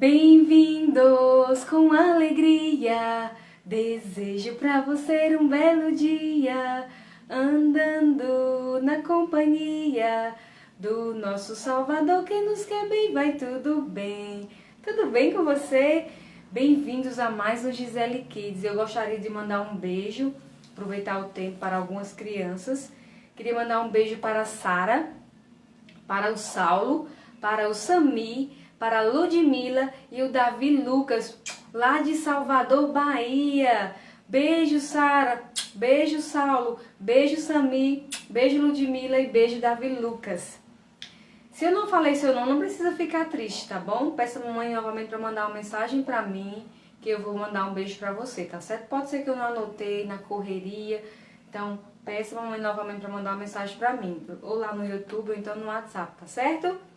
Bem-vindos com alegria, desejo pra você um belo dia, andando na companhia do nosso Salvador que nos quer bem, vai tudo bem. Tudo bem com você? Bem-vindos a mais um Gisele Kids. Eu gostaria de mandar um beijo, aproveitar o tempo para algumas crianças. Queria mandar um beijo para a Sara, para o Saulo, para o Sami, para a Ludmila e o Davi Lucas, lá de Salvador, Bahia. Beijo, Sara, beijo, Saulo, beijo, Sami, beijo, Ludmila e beijo, Davi Lucas. Se eu não falei seu nome, não precisa ficar triste, tá bom? Peça a mamãe novamente para mandar uma mensagem para mim, que eu vou mandar um beijo para você, tá certo? Pode ser que eu não anotei na correria, então peça a mamãe novamente para mandar uma mensagem para mim, ou lá no YouTube ou então no WhatsApp, tá certo?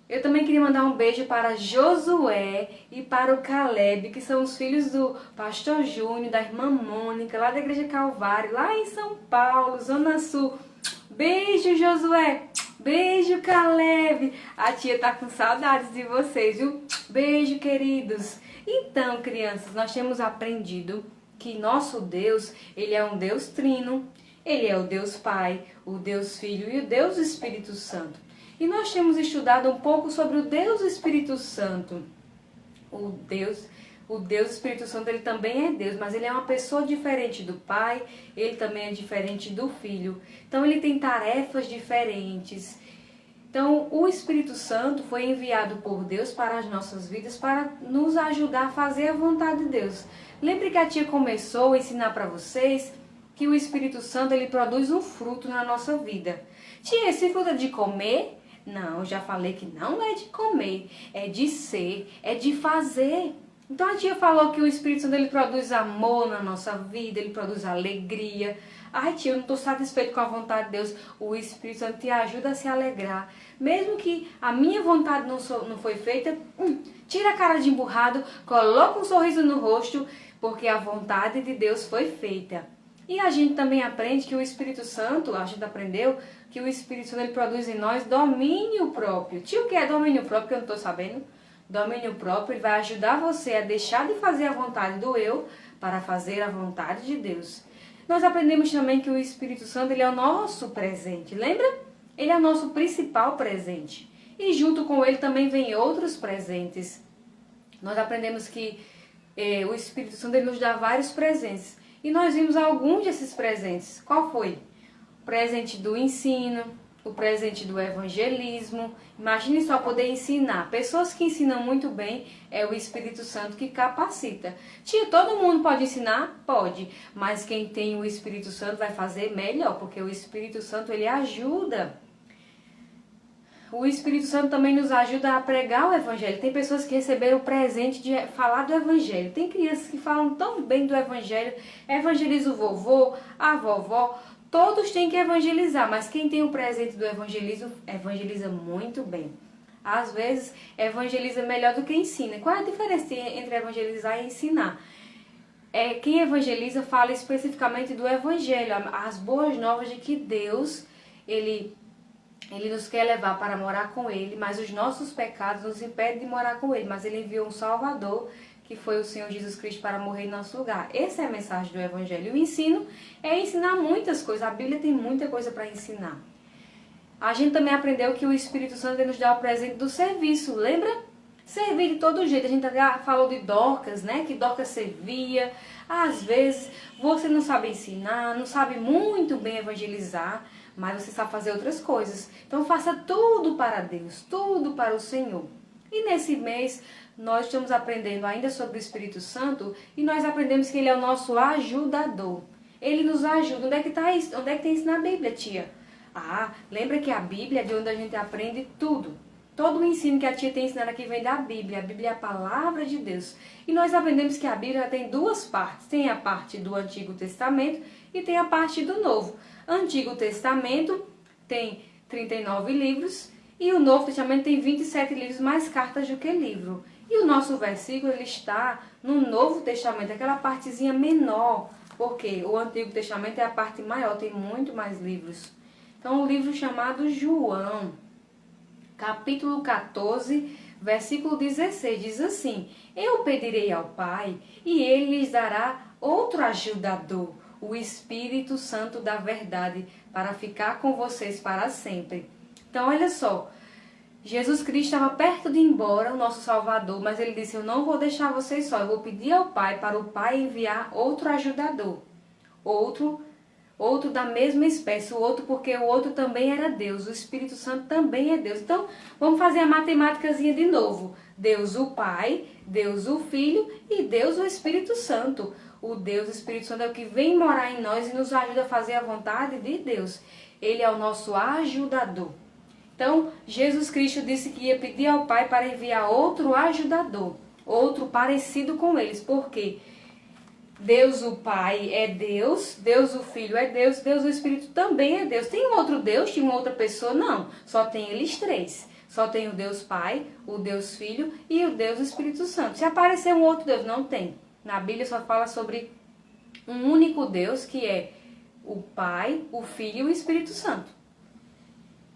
Eu também queria mandar um beijo para Josué e para o Caleb, que são os filhos do pastor Júnior, da irmã Mônica, lá da Igreja Calvário, lá em São Paulo, Zona Sul. Beijo, Josué! Beijo, Caleb! A tia tá com saudades de vocês, viu? Beijo, queridos! Então, crianças, nós temos aprendido que nosso Deus, ele é um Deus trino. Ele é o Deus Pai, o Deus Filho e o Deus Espírito Santo. E nós temos estudado um pouco sobre o Deus Espírito Santo. O Deus Espírito Santo, ele também é Deus, mas ele é uma pessoa diferente do Pai, ele também é diferente do Filho. Então ele tem tarefas diferentes. Então o Espírito Santo foi enviado por Deus para as nossas vidas para nos ajudar a fazer a vontade de Deus. Lembre que a tia começou a ensinar para vocês que o Espírito Santo ele produz um fruto na nossa vida. Tia, esse fruto é de comer? Não, já falei que não é de comer, é de ser, é de fazer. Então a tia falou que o Espírito Santo ele produz amor na nossa vida, ele produz alegria. Ai tia, eu não estou satisfeito com a vontade de Deus. O Espírito Santo te ajuda a se alegrar. Mesmo que a minha vontade não foi feita, tira a cara de emburrado, coloca um sorriso no rosto, porque a vontade de Deus foi feita. E a gente também aprende que o Espírito Santo, a gente aprendeu que o Espírito Santo ele produz em nós domínio próprio. Tio, o que é domínio próprio que eu não estou sabendo? Domínio próprio, ele vai ajudar você a deixar de fazer a vontade do eu para fazer a vontade de Deus. Nós aprendemos também que o Espírito Santo ele é o nosso presente, lembra? Ele é o nosso principal presente. E junto com ele também vem outros presentes. Nós aprendemos que o Espírito Santo ele nos dá vários presentes. E nós vimos alguns desses presentes. Qual foi? O presente do ensino, o presente do evangelismo. Imagine só poder ensinar. Pessoas que ensinam muito bem, é o Espírito Santo que capacita. Tia, todo mundo pode ensinar? Pode. Mas quem tem o Espírito Santo vai fazer melhor, porque o Espírito Santo ele ajuda. O Espírito Santo também nos ajuda a pregar o Evangelho. Tem pessoas que receberam o presente de falar do Evangelho. Tem crianças que falam tão bem do Evangelho. Evangeliza o vovô, a vovó. Todos têm que evangelizar, mas quem tem o presente do evangelismo, evangeliza muito bem. Às vezes, evangeliza melhor do que ensina. Qual é a diferença entre evangelizar e ensinar? Quem evangeliza fala especificamente do Evangelho, as boas novas de que Deus, Ele nos quer levar para morar com Ele, mas os nossos pecados nos impedem de morar com Ele. Mas Ele enviou um Salvador, que foi o Senhor Jesus Cristo, para morrer em nosso lugar. Essa é a mensagem do Evangelho. O ensino é ensinar muitas coisas. A Bíblia tem muita coisa para ensinar. A gente também aprendeu que o Espírito Santo nos dá o presente do serviço. Lembra? Servir de todo jeito. A gente já falou de Dorcas, né? Que Dorcas servia. Às vezes você não sabe ensinar, não sabe muito bem evangelizar, mas você sabe fazer outras coisas. Então faça tudo para Deus, tudo para o Senhor. E nesse mês nós estamos aprendendo ainda sobre o Espírito Santo e nós aprendemos que ele é o nosso ajudador. Ele nos ajuda. Onde é que está isso? Onde é que tem isso na Bíblia, tia? Lembra que a Bíblia é de onde a gente aprende tudo. Todo o ensino que a tia tem ensinado aqui vem da Bíblia. A Bíblia é a palavra de Deus. E nós aprendemos que a Bíblia tem duas partes. Tem a parte do Antigo Testamento e tem a parte do Novo. Antigo Testamento tem 39 livros e o Novo Testamento tem 27 livros, mais cartas do que livro. E o nosso versículo ele está no Novo Testamento, aquela partezinha menor, porque o Antigo Testamento é a parte maior, tem muito mais livros. Então o livro chamado João, capítulo 14, Versículo 16 diz assim: Eu pedirei ao Pai e Ele lhes dará outro ajudador, o Espírito Santo da verdade, para ficar com vocês para sempre. Então, olha só, Jesus Cristo estava perto de ir embora, o nosso Salvador, mas Ele disse: Eu não vou deixar vocês só, eu vou pedir ao Pai para o Pai enviar outro ajudador, outro da mesma espécie, o outro porque o outro também era Deus, o Espírito Santo também é Deus. Então, vamos fazer a matemáticazinha de novo. Deus o Pai, Deus o Filho e Deus o Espírito Santo. O Deus, o Espírito Santo é o que vem morar em nós e nos ajuda a fazer a vontade de Deus. Ele é o nosso ajudador. Então, Jesus Cristo disse que ia pedir ao Pai para enviar outro ajudador, outro parecido com eles. Por quê? Deus o Pai é Deus, Deus o Filho é Deus, Deus o Espírito também é Deus. Tem outro Deus? Tem uma outra pessoa? Não. Só tem eles três. Só tem o Deus Pai, o Deus Filho e o Deus Espírito Santo. Se aparecer um outro Deus, não tem. Na Bíblia só fala sobre um único Deus, que é o Pai, o Filho e o Espírito Santo.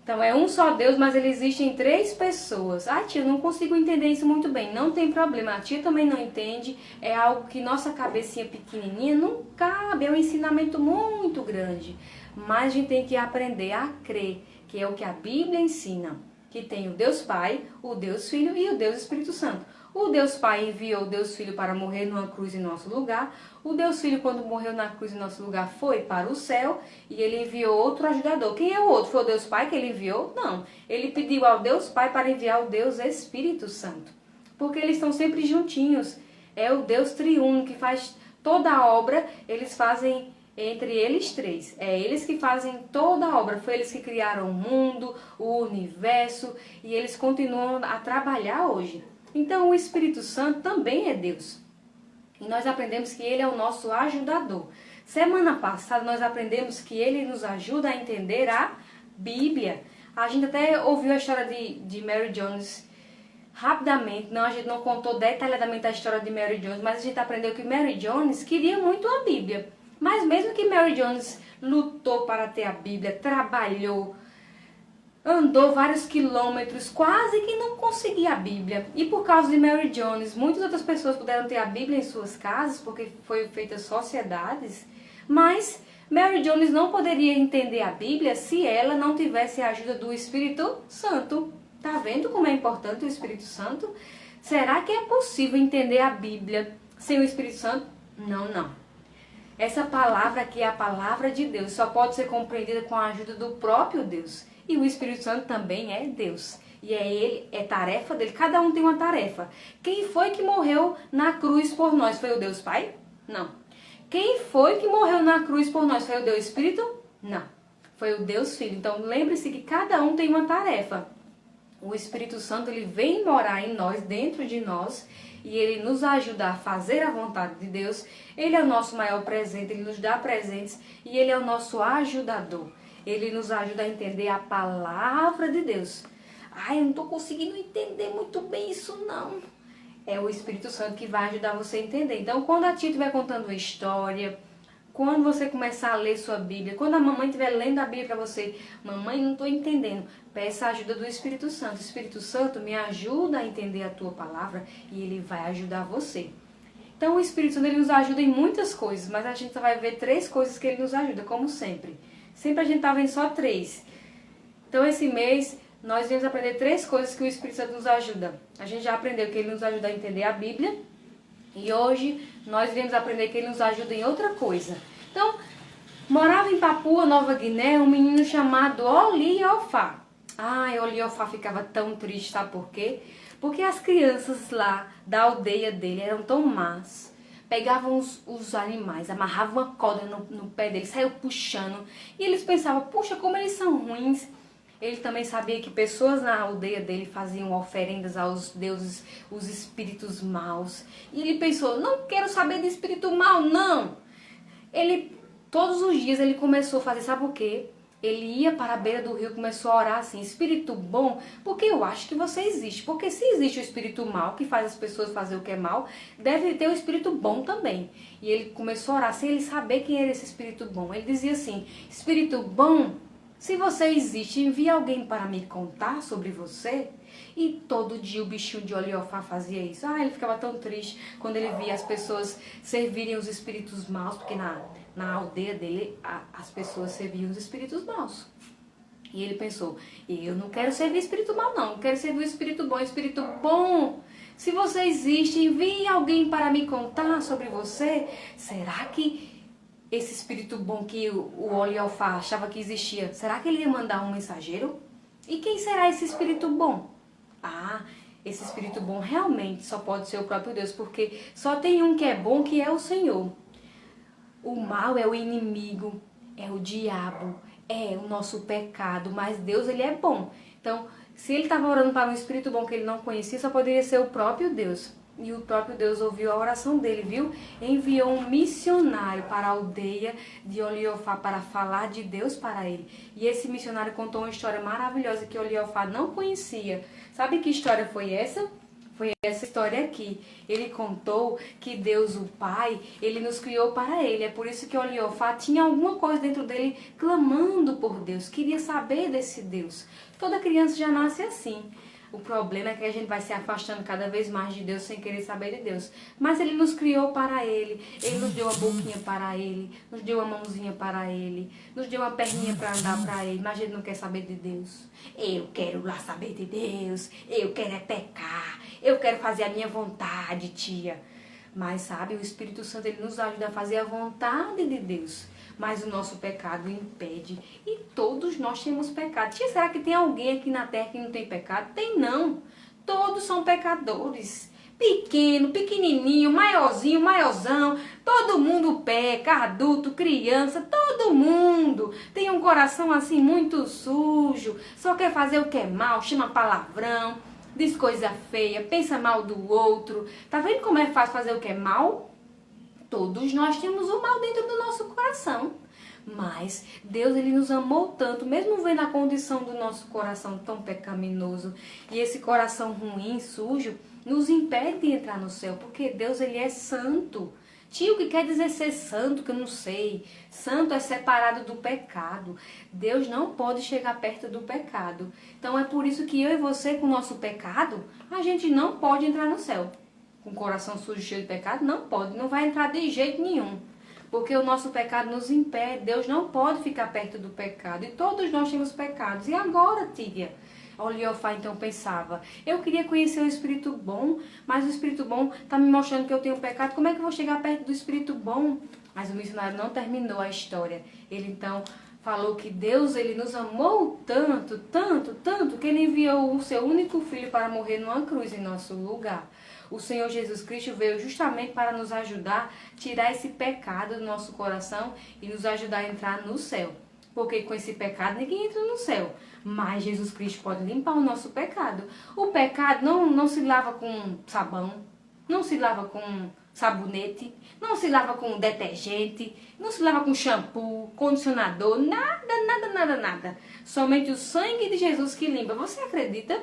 Então é um só Deus, mas ele existe em três pessoas. Ah, tia, eu não consigo entender isso muito bem. Não tem problema, a tia também não entende. É algo que nossa cabecinha pequenininha não cabe. É um ensinamento muito grande. Mas a gente tem que aprender a crer, que é o que a Bíblia ensina. Que tem o Deus Pai, o Deus Filho e o Deus Espírito Santo. O Deus Pai enviou o Deus Filho para morrer numa cruz em nosso lugar. O Deus Filho, quando morreu na cruz em nosso lugar, foi para o céu e ele enviou outro ajudador. Quem é o outro? Foi o Deus Pai que ele enviou? Não. Ele pediu ao Deus Pai para enviar o Deus Espírito Santo. Porque eles estão sempre juntinhos. É o Deus triuno que faz toda a obra, eles fazem entre eles três. É eles que fazem toda a obra. Foi eles que criaram o mundo, o universo e eles continuam a trabalhar hoje. Então, o Espírito Santo também é Deus. E nós aprendemos que ele é o nosso ajudador. Semana passada, nós aprendemos que ele nos ajuda a entender a Bíblia. A gente até ouviu a história de Mary Jones rapidamente. Não, a gente não contou detalhadamente a história de Mary Jones, mas a gente aprendeu que Mary Jones queria muito a Bíblia. Mas mesmo que Mary Jones lutou para ter a Bíblia, trabalhou, andou vários quilômetros, quase que não conseguia a Bíblia. E por causa de Mary Jones, muitas outras pessoas puderam ter a Bíblia em suas casas, porque foi feitas sociedades. Mas Mary Jones não poderia entender a Bíblia se ela não tivesse a ajuda do Espírito Santo. Tá vendo como é importante o Espírito Santo? Será que é possível entender a Bíblia sem o Espírito Santo? Não, não. Essa palavra aqui é a palavra de Deus, só pode ser compreendida com a ajuda do próprio Deus. E o Espírito Santo também é Deus. E é ele, é tarefa dele. Cada um tem uma tarefa. Quem foi que morreu na cruz por nós? Foi o Deus Pai? Não. Quem foi que morreu na cruz por nós? Foi o Deus Espírito? Não. Foi o Deus Filho. Então lembre-se que cada um tem uma tarefa. O Espírito Santo, ele vem morar em nós, dentro de nós, e ele nos ajuda a fazer a vontade de Deus. Ele é o nosso maior presente, ele nos dá presentes e ele é o nosso ajudador. Ele nos ajuda a entender a palavra de Deus. Ai, eu não estou conseguindo entender muito bem isso não. É o Espírito Santo que vai ajudar você a entender. Então, quando a tia estiver contando uma história, quando você começar a ler sua Bíblia, quando a mamãe estiver lendo a Bíblia para você, mamãe, não estou entendendo, peça a ajuda do Espírito Santo. Espírito Santo, me ajuda a entender a tua palavra e ele vai ajudar você. Então, o Espírito Santo, ele nos ajuda em muitas coisas, mas a gente só vai ver 3 coisas que ele nos ajuda, como sempre. Sempre a gente está vendo só 3. Então, esse mês, nós vamos aprender 3 coisas que o Espírito Santo nos ajuda. A gente já aprendeu que ele nos ajuda a entender a Bíblia. E hoje, nós iremos aprender que ele nos ajuda em outra coisa. Então, morava em Papua Nova Guiné um menino chamado Oliofá. Ai, Oliofá ficava tão triste, sabe por quê? Porque as crianças lá da aldeia dele eram tão más. Pegavam os animais, amarravam uma corda no pé dele, saiu puxando. E eles pensavam, puxa, como eles são ruins. Ele também sabia que pessoas na aldeia dele faziam oferendas aos deuses, os espíritos maus. E ele pensou, não quero saber de espírito mau, não. Todos os dias ele começou a fazer, sabe o quê? Ele ia para a beira do rio e começou a orar assim, espírito bom, porque eu acho que você existe. Porque se existe o espírito mal, que faz as pessoas fazer o que é mal, deve ter o espírito bom também. E ele começou a orar sem ele saber quem era esse espírito bom. Ele dizia assim, espírito bom, se você existe, envie alguém para me contar sobre você. E todo dia o bichinho de Oliofá fazia isso. Ah, ele ficava tão triste quando ele via as pessoas servirem os espíritos maus, porque na aldeia dele as pessoas serviam os espíritos maus. E ele pensou, eu não quero servir espírito mal não, eu quero servir o espírito bom. Espírito bom, se você existe, envie alguém para me contar sobre você. Será que esse espírito bom que o Oliofá achava que existia, será que ele ia mandar um mensageiro? E quem será esse espírito bom? Ah, esse espírito bom realmente só pode ser o próprio Deus, porque só tem um que é bom, que é o Senhor. O mal é o inimigo, é o diabo, é o nosso pecado, mas Deus, ele é bom. Então, se ele estava orando para um espírito bom que ele não conhecia, só poderia ser o próprio Deus. E o próprio Deus ouviu a oração dele, viu? Enviou um missionário para a aldeia de Oliofá para falar de Deus para ele. E esse missionário contou uma história maravilhosa que Oliofá não conhecia. Sabe que história foi essa? Foi essa história aqui. Ele contou que Deus, o Pai, ele nos criou para ele. É por isso que Oliofá tinha alguma coisa dentro dele clamando por Deus. Queria saber desse Deus. Toda criança já nasce assim. O problema é que a gente vai se afastando cada vez mais de Deus sem querer saber de Deus. Mas ele nos criou para ele. Ele nos deu uma boquinha para ele. Nos deu uma mãozinha para ele. Nos deu uma perninha para andar para ele. Mas a gente não quer saber de Deus. Eu quero lá saber de Deus. Eu quero é pecar. Eu quero fazer a minha vontade, tia. Mas sabe, o Espírito Santo, ele nos ajuda a fazer a vontade de Deus. Mas o nosso pecado impede. E todos nós temos pecado. Tia, será que tem alguém aqui na terra que não tem pecado? Tem não. Todos são pecadores. Pequeno, pequenininho, maiorzinho, maiorzão. Todo mundo peca, adulto, criança, todo mundo. Tem um coração assim muito sujo. Só quer fazer o que é mal, chama palavrão. Diz coisa feia, pensa mal do outro. Tá vendo como é fácil fazer o que é mal? Todos nós temos o mal dentro do nosso coração. Mas Deus, ele nos amou tanto, mesmo vendo a condição do nosso coração tão pecaminoso. E esse coração ruim, sujo, nos impede de entrar no céu. Porque Deus, ele é santo. Tio, o que quer dizer ser santo, que eu não sei. Santo é separado do pecado. Deus não pode chegar perto do pecado. Então é por isso que eu e você, com o nosso pecado, a gente não pode entrar no céu. Com o coração sujo, cheio de pecado, não pode. Não vai entrar de jeito nenhum. Porque o nosso pecado nos impede. Deus não pode ficar perto do pecado. E todos nós temos pecados. E agora, tia? Oliofá então pensava, eu queria conhecer o Espírito bom, mas o Espírito bom está me mostrando que eu tenho pecado, como é que eu vou chegar perto do Espírito bom? Mas o missionário não terminou a história. Ele então falou que Deus, ele nos amou tanto, tanto, tanto, que ele enviou o seu único filho para morrer numa cruz em nosso lugar. O Senhor Jesus Cristo veio justamente para nos ajudar a tirar esse pecado do nosso coração e nos ajudar a entrar no céu. Porque com esse pecado ninguém entra no céu. Mas Jesus Cristo pode limpar o nosso pecado. O pecado não se lava com sabão, não se lava com sabonete, não se lava com detergente, não se lava com shampoo, condicionador, nada, nada, nada, nada. Somente o sangue de Jesus que limpa. Você acredita?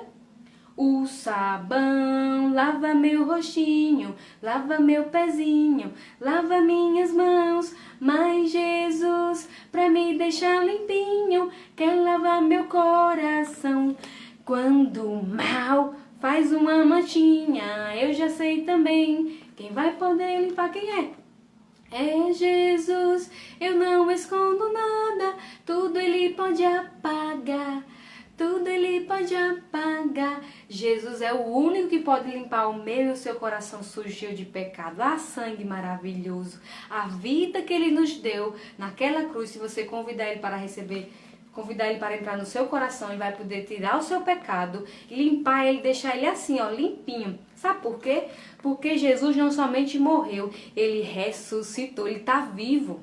O sabão lava meu rostinho, lava meu pezinho, lava minhas mãos. Mas Jesus, pra me deixar limpinho, quer lavar meu coração. Quando o mal faz uma manchinha, eu já sei também quem vai poder limpar, quem é? É Jesus, eu não escondo nada, tudo ele pode apagar. Tudo ele pode apagar. Jesus é o único que pode limpar o meu e o seu coração sujo, cheio de pecado. Ah, sangue maravilhoso. A vida que ele nos deu naquela cruz, se você convidar ele para receber, convidar ele para entrar no seu coração, ele vai poder tirar o seu pecado, limpar ele, deixar ele assim, ó, limpinho. Sabe por quê? Porque Jesus não somente morreu, ele ressuscitou, ele está vivo.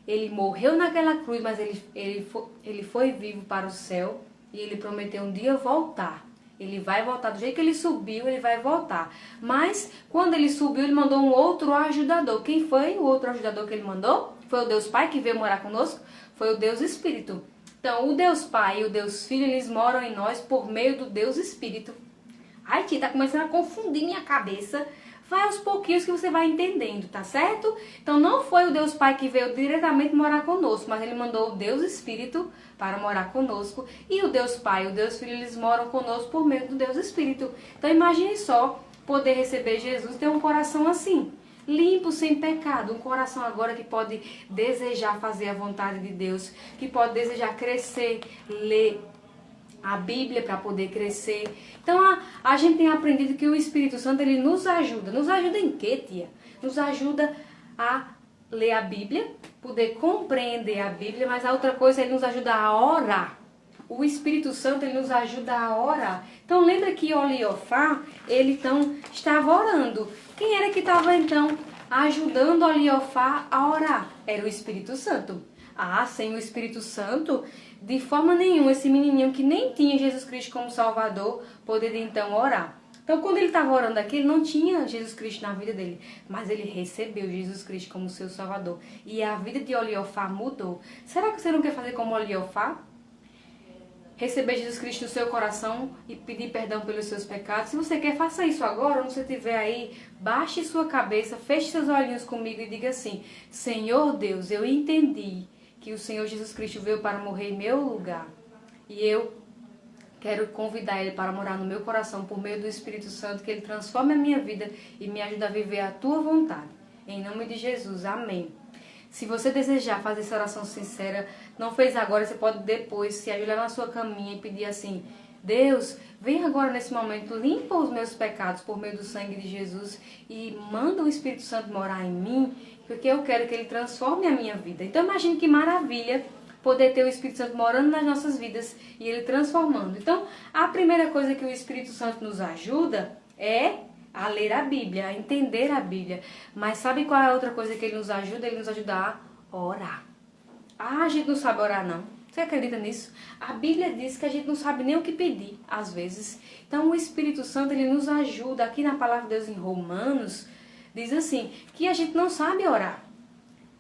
Ele morreu naquela cruz, mas ele foi vivo para o céu. E ele prometeu um dia voltar. Ele vai voltar. Do jeito que ele subiu, ele vai voltar. Mas, quando ele subiu, ele mandou um outro ajudador. Quem foi o outro ajudador que ele mandou? Foi o Deus Pai que veio morar conosco? Foi o Deus Espírito. Então, o Deus Pai e o Deus Filho, eles moram em nós por meio do Deus Espírito. Ai, tia, tá começando a confundir minha cabeça. Vai aos pouquinhos que você vai entendendo, tá certo? Então não foi o Deus Pai que veio diretamente morar conosco, mas ele mandou o Deus Espírito para morar conosco. E o Deus Pai e o Deus Filho, eles moram conosco por meio do Deus Espírito. Então imagine só poder receber Jesus e ter um coração assim, limpo, sem pecado. Um coração agora que pode desejar fazer a vontade de Deus, que pode desejar crescer, ler a Bíblia para poder crescer. Então a gente tem aprendido que o Espírito Santo ele nos ajuda. Nos ajuda em quê, tia? Nos ajuda a ler a Bíblia, poder compreender a Bíblia, mas a outra coisa, ele nos ajuda a orar. O Espírito Santo ele nos ajuda a orar. Então lembra que Oliofá, ele então estava orando. Quem era que estava então ajudando Oliofá a orar? Era o Espírito Santo. Sem o Espírito Santo, de forma nenhuma, esse menininho que nem tinha Jesus Cristo como Salvador, poderia então orar. Então, quando ele estava orando aqui, ele não tinha Jesus Cristo na vida dele, mas ele recebeu Jesus Cristo como seu Salvador. E a vida de Oliofá mudou. Será que você não quer fazer como Oliofá? Receber Jesus Cristo no seu coração e pedir perdão pelos seus pecados? Se você quer, faça isso agora. Onde você estiver aí, baixe sua cabeça, feche seus olhinhos comigo e diga assim: Senhor Deus, eu entendi que o Senhor Jesus Cristo veio para morrer em meu lugar. E eu quero convidar Ele para morar no meu coração por meio do Espírito Santo, que Ele transforme a minha vida e me ajude a viver a Tua vontade. Em nome de Jesus, amém. Se você desejar fazer essa oração sincera, não fez agora, você pode depois se ajoelhar na sua caminha e pedir assim: Deus, vem agora nesse momento, limpa os meus pecados por meio do sangue de Jesus e manda o Espírito Santo morar em mim, porque eu quero que ele transforme a minha vida. Então imagine que maravilha poder ter o Espírito Santo morando nas nossas vidas e ele transformando. Então a primeira coisa que o Espírito Santo nos ajuda é a ler a Bíblia, a entender a Bíblia. Mas sabe qual é a outra coisa que ele nos ajuda? Ele nos ajuda a orar. A gente não sabe orar não. Você acredita nisso? A Bíblia diz que a gente não sabe nem o que pedir, às vezes. Então o Espírito Santo ele nos ajuda. Aqui na Palavra de Deus em Romanos, diz assim, que a gente não sabe orar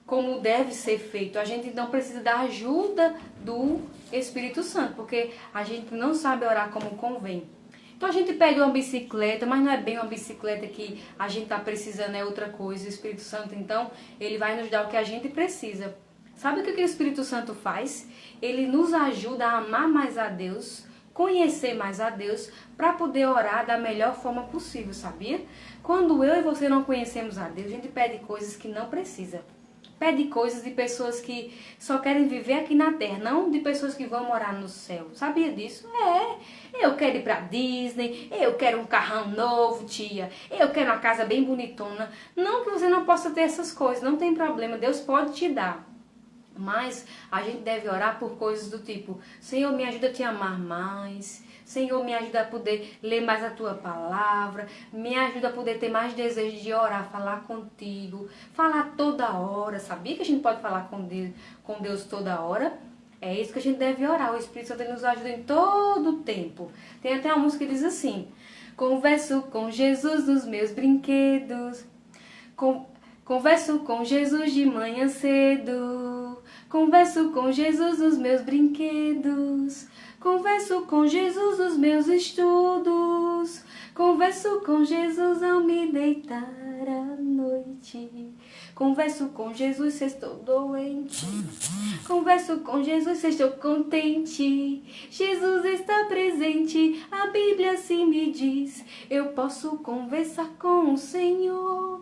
como deve ser feito. A gente então precisa da ajuda do Espírito Santo, porque a gente não sabe orar como convém. Então a gente pede uma bicicleta, mas não é bem uma bicicleta que a gente está precisando, é outra coisa. O Espírito Santo, então, ele vai nos dar o que a gente precisa. Sabe o que o Espírito Santo faz? Ele nos ajuda a amar mais a Deus, conhecer mais a Deus, para poder orar da melhor forma possível, sabia? Quando eu e você não conhecemos a Deus, a gente pede coisas que não precisa. Pede coisas de pessoas que só querem viver aqui na terra, não de pessoas que vão morar no céu. Sabia disso? Eu quero ir pra Disney, eu quero um carrão novo, tia, eu quero uma casa bem bonitona. Não que você não possa ter essas coisas, não tem problema, Deus pode te dar. Mas a gente deve orar por coisas do tipo: Senhor, me ajuda a te amar mais. Senhor, me ajuda a poder ler mais a Tua palavra. Me ajuda a poder ter mais desejo de orar, falar contigo. Falar toda hora. Sabia que a gente pode falar com Deus toda hora? É isso que a gente deve orar. O Espírito Santo nos ajuda em todo o tempo. Tem até uma música que diz assim: converso com Jesus nos meus brinquedos. Converso com Jesus de manhã cedo. Converso com Jesus nos meus brinquedos. Converso com Jesus nos meus estudos. Converso com Jesus ao me deitar à noite. Converso com Jesus se estou doente. Converso com Jesus se estou contente. Jesus está presente, a Bíblia assim me diz. Eu posso conversar com o Senhor.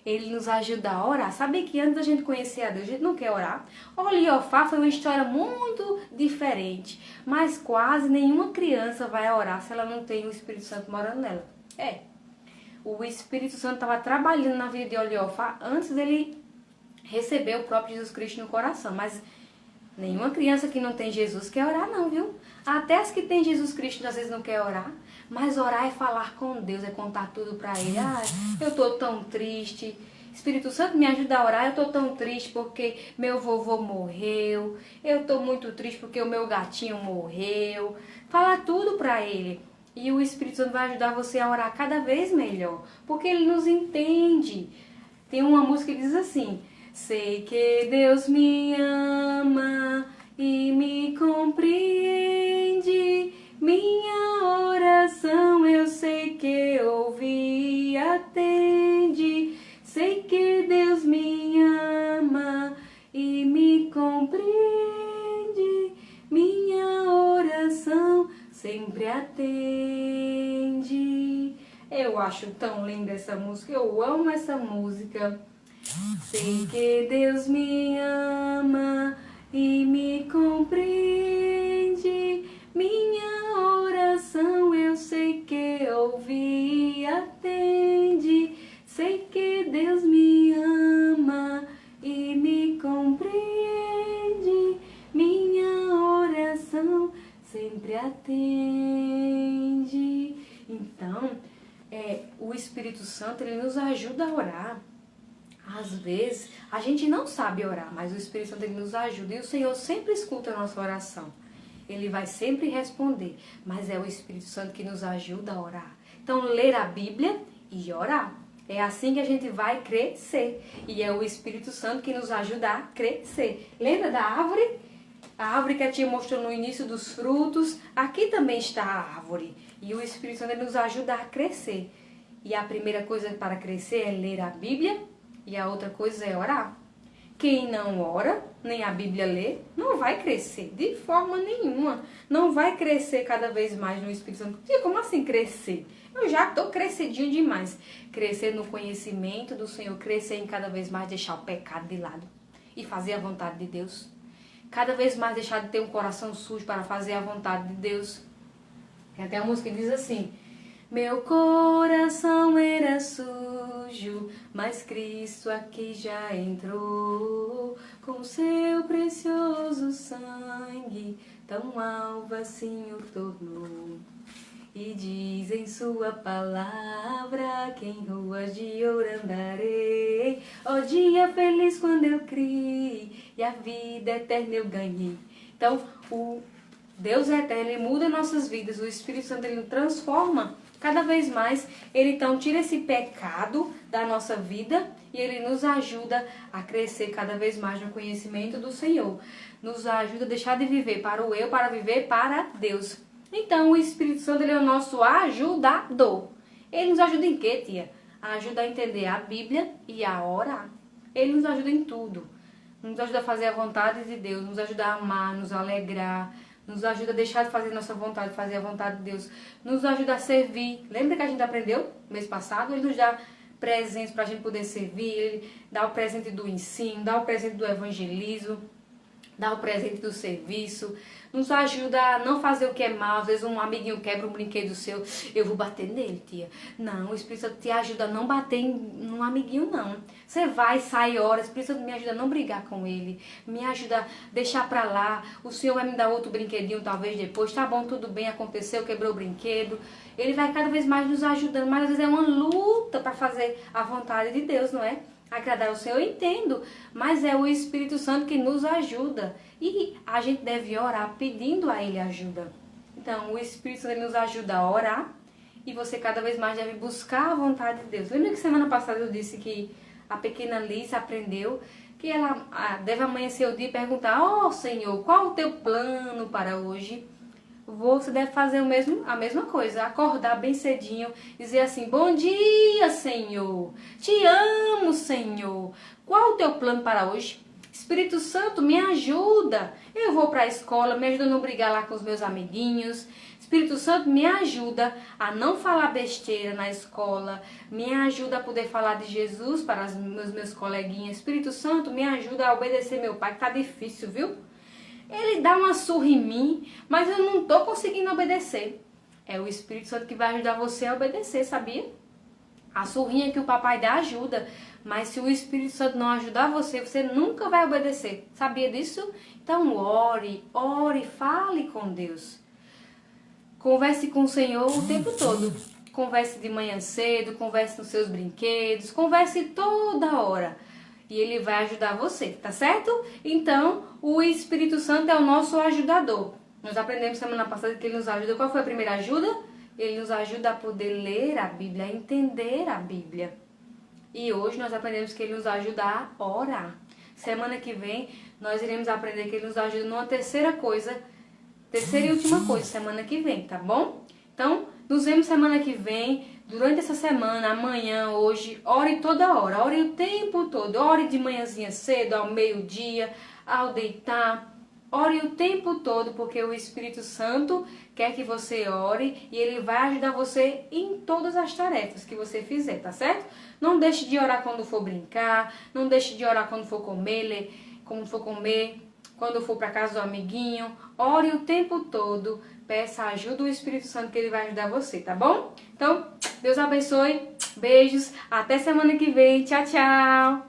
Ele nos ajuda a orar. Sabe que antes da gente conhecer a Deus, a gente não quer orar? Oliofá foi uma história muito diferente. Mas quase nenhuma criança vai orar se ela não tem o Espírito Santo morando nela. O Espírito Santo estava trabalhando na vida de Oliofá antes dele receber o próprio Jesus Cristo no coração. Mas nenhuma criança que não tem Jesus quer orar não, viu? Até as que têm Jesus Cristo às vezes não quer orar. Mas orar é falar com Deus, é contar tudo pra Ele. Eu tô tão triste. Espírito Santo, me ajuda a orar. Eu tô tão triste porque meu vovô morreu. Eu tô muito triste porque o meu gatinho morreu. Falar tudo pra Ele. E o Espírito Santo vai ajudar você a orar cada vez melhor. Porque Ele nos entende. Tem uma música que diz assim: sei que Deus me ama e me compreende. Minha oração eu sei que ouvi atende. Eu acho tão linda essa música, eu amo essa música. Sei que Deus me ama e me compreende, minha oração eu sei que ouve e atende. Sei que Deus me ama e me compreende, minha oração sempre atende. Então, o Espírito Santo, ele nos ajuda a orar. Às vezes, a gente não sabe orar, mas o Espírito Santo, ele nos ajuda. E o Senhor sempre escuta a nossa oração. Ele vai sempre responder. Mas é o Espírito Santo que nos ajuda a orar. Então, ler a Bíblia e orar. É assim que a gente vai crescer. E é o Espírito Santo que nos ajuda a crescer. Lembra da árvore? A árvore que a tia mostrou no início dos frutos. Aqui também está a árvore. E o Espírito Santo, ele nos ajuda a crescer. E a primeira coisa para crescer é ler a Bíblia. E a outra coisa é orar. Quem não ora, nem a Bíblia lê, não vai crescer de forma nenhuma. Não vai crescer cada vez mais no Espírito Santo. E como assim crescer? Eu já estou crescidinho demais. Crescer no conhecimento do Senhor, crescer em cada vez mais deixar o pecado de lado e fazer a vontade de Deus. Cada vez mais deixar de ter um coração sujo para fazer a vontade de Deus. Tem até uma música que diz assim: meu coração era sujo, mas Cristo aqui já entrou, com seu precioso sangue, tão alvo assim o tornou. E diz em sua palavra que em ruas de ouro andarei, ó dia feliz quando eu criei, e a vida eterna eu ganhei. Então, o Deus é eterno, ele muda nossas vidas, o Espírito Santo, ele transforma cada vez mais. Ele então tira esse pecado da nossa vida e ele nos ajuda a crescer cada vez mais no conhecimento do Senhor. Nos ajuda a deixar de viver para o eu, para viver para Deus. Então, o Espírito Santo, ele é o nosso ajudador. Ele nos ajuda em quê, tia? Ajuda a entender a Bíblia e a orar. Ele nos ajuda em tudo. Nos ajuda a fazer a vontade de Deus, nos ajuda a amar, nos alegrar, nos ajuda a deixar de fazer nossa vontade, fazer a vontade de Deus. Nos ajuda a servir. Lembra que a gente aprendeu mês passado? Ele nos dá presentes para a gente poder servir. Ele dá o presente do ensino, dá o presente do evangelismo, dá o presente do serviço. Nos ajuda a não fazer o que é mal. Às vezes um amiguinho quebra um brinquedo seu, eu vou bater nele, tia. Não, o Espírito Santo te ajuda a não bater num amiguinho, não. Você vai, sai, ora. O Espírito Santo me ajuda a não brigar com ele. Me ajuda a deixar pra lá. O Senhor vai me dar outro brinquedinho, talvez depois. Tá bom, tudo bem, aconteceu, quebrou o brinquedo. Ele vai cada vez mais nos ajudando. Mas às vezes é uma luta para fazer a vontade de Deus, não é? Agradar o Senhor, eu entendo, mas é o Espírito Santo que nos ajuda. E a gente deve orar pedindo a Ele ajuda. Então, o Espírito Santo nos ajuda a orar e você cada vez mais deve buscar a vontade de Deus. Lembra que semana passada eu disse que a pequena Liz aprendeu que ela deve amanhecer o dia e perguntar: ó Senhor, qual o teu plano para hoje? Você deve fazer a mesma coisa, acordar bem cedinho, dizer assim: bom dia, Senhor, te amo, Senhor, qual o teu plano para hoje? Espírito Santo, me ajuda, eu vou para a escola, me ajuda a não brigar lá com os meus amiguinhos. Espírito Santo, me ajuda a não falar besteira na escola, me ajuda a poder falar de Jesus para os meus coleguinhas. Espírito Santo, me ajuda a obedecer meu pai, que tá difícil, viu? Ele dá uma surra em mim, mas eu não estou conseguindo obedecer. É o Espírito Santo que vai ajudar você a obedecer, sabia? A surrinha que o papai dá ajuda, mas se o Espírito Santo não ajudar você, você nunca vai obedecer. Sabia disso? Então ore, fale com Deus. Converse com o Senhor o tempo todo. Converse de manhã cedo, converse nos seus brinquedos, converse toda hora. E ele vai ajudar você, tá certo? Então, o Espírito Santo é o nosso ajudador. Nós aprendemos semana passada que ele nos ajuda. Qual foi a primeira ajuda? Ele nos ajuda a poder ler a Bíblia, a entender a Bíblia. E hoje nós aprendemos que ele nos ajuda a orar. Semana que vem, nós iremos aprender que ele nos ajuda numa terceira e última coisa, semana que vem, tá bom? Então, nos vemos semana que vem, durante essa semana, amanhã, hoje, ore toda hora, ore o tempo todo, ore de manhãzinha cedo, ao meio-dia, ao deitar, Ore o tempo todo, porque o Espírito Santo quer que você ore e ele vai ajudar você em todas as tarefas que você fizer, tá certo? Não deixe de orar quando for brincar, não deixe de orar quando for comer, quando for para casa do amiguinho. Ore o tempo todo, peça a ajuda do Espírito Santo que ele vai ajudar você, tá bom? Então, Deus abençoe, beijos, até semana que vem, tchau, tchau!